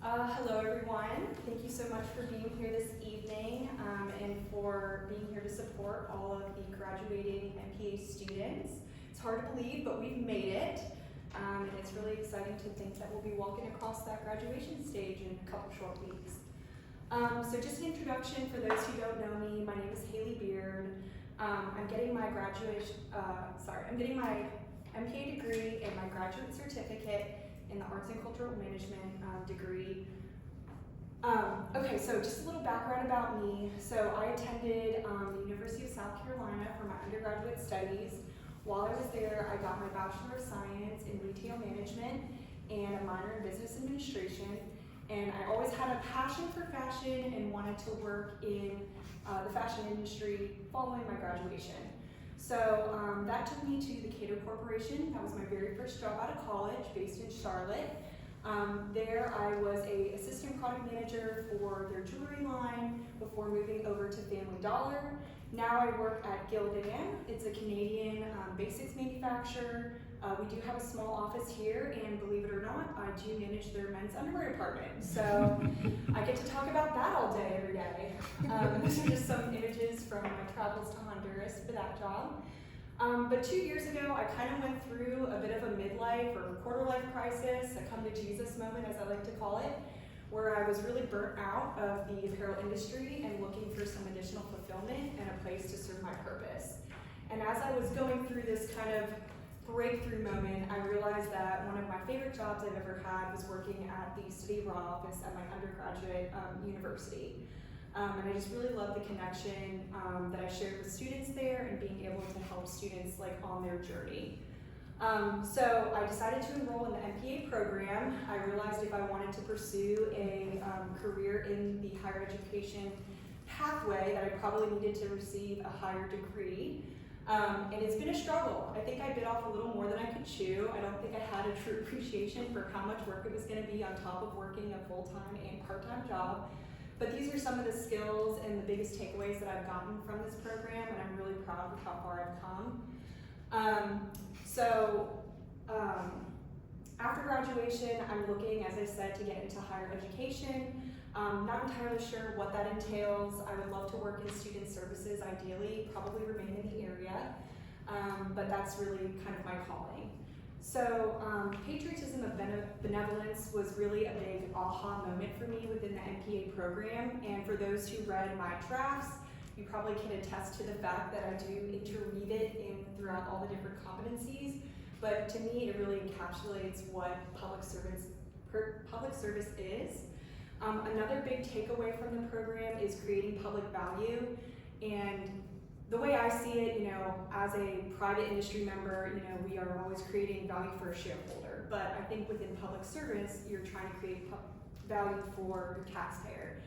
Hello everyone. Thank you so much for being here this evening and for being here to support all of the graduating MPA students. It's hard to believe, but we've made it. And it's really exciting to think that we'll be walking across that graduation stage in a couple short weeks. So just an introduction for those who don't know me. My name is Halie Beard. I'm getting my MPA degree and my graduate certificate in the Arts and Cultural Management degree. Okay, so just a little background about me. So I attended the University of South Carolina for my undergraduate studies. While I was there, I got my Bachelor of Science in Retail Management and a minor in Business Administration. And I always had a passion for fashion and wanted to work in the fashion industry following my graduation. So that took me to the Cato Corporation. That was my very first job out of college, based in Charlotte. There I was an assistant product manager for their jewelry line before moving over to Family Dollar. Now I work at Gildan. It's a Canadian basics manufacturer. We do have a small office here, and believe it or not, I do manage their men's underwear department. So I get to talk about that all day, every day. These are just some images from my travels to Honduras for that job. But 2 years ago, I kind of went through a bit of a midlife or quarter-life crisis, a come to Jesus moment, as I like to call it, where I was really burnt out of the apparel industry and looking for some additional fulfillment and a place to serve my purpose. And as I was going through this kind of breakthrough moment, I realized that one of my favorite jobs I've ever had was working at the study abroad office at my undergraduate university. And I just really love the connection that I shared with students there and being able to help students on their journey. So I decided to enroll in the MPA program. I realized if I wanted to pursue a career in the higher education pathway that I probably needed to receive a higher degree. And it's been a struggle. I think I bit off a little more than I could chew. I don't think I had a true appreciation for how much work it was going to be on top of working a full-time and part-time job. But these are some of the skills and the biggest takeaways that I've gotten from this program, and I'm really proud of how far I've come. After graduation, I'm looking, as I said, to get into higher education. Not entirely sure what that entails. I would love to work in student services, ideally, probably remain in the area, but that's really kind of my calling. So patriotism and benevolence was really a big aha moment for me within the MPA program, and for those who read my drafts, you probably can attest to the fact that I do interweave it throughout all the different competencies, but to me it really encapsulates what public service is. Another big takeaway from the program is creating public value, and the way I see it, as a private industry member, we are always creating value for a shareholder, but I think within public service, you're trying to create value for the taxpayer.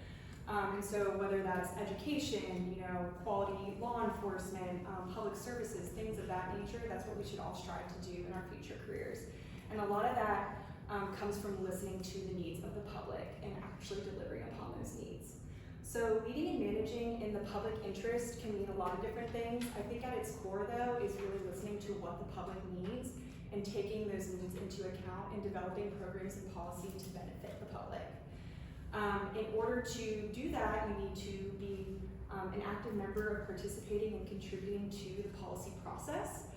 And so whether that's education, quality law enforcement, public services, things of that nature, that's what we should all strive to do in our future careers. And a lot of that comes from listening to the needs of the public and actually delivering upon those needs. So leading and managing in the public interest can mean a lot of different things. I think at its core, though, is really listening to what the public needs and taking those needs into account and developing programs and policy to benefit the public. In order to do that, you need to be an active member of participating and contributing to the policy process.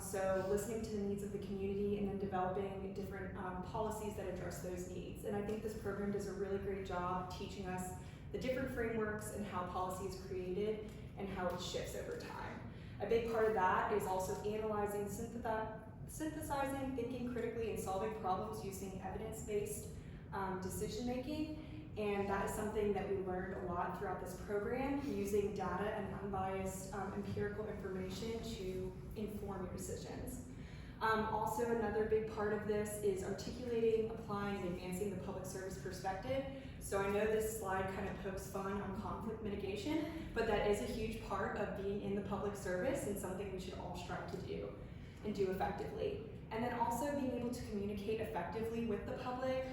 So listening to the needs of the community and then developing different policies that address those needs. And I think this program does a really great job teaching us the different frameworks and how policy is created and how it shifts over time. A big part of that is also analyzing, synthesizing, thinking critically, and solving problems using evidence-based decision-making. And that is something that we learned a lot throughout this program, using data and unbiased empirical information to inform your decisions. Also, another big part of this is articulating, applying, and advancing the public service perspective. So I know this slide kind of pokes fun on conflict mitigation, but that is a huge part of being in the public service and something we should all strive to do and do effectively. And then also being able to communicate effectively with the public,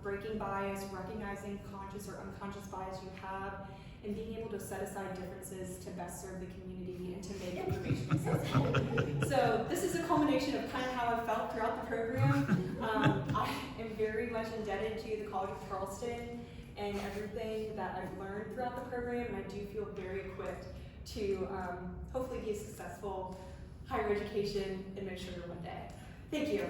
breaking bias, recognizing conscious or unconscious bias you have, and being able to set aside differences to best serve the community and to make information accessible. So this is a culmination of kind of how I've felt throughout the program. I am very much indebted to the College of Charleston and everything that I've learned throughout the program, and I do feel very equipped to hopefully be a successful higher education administrator one day. Thank you.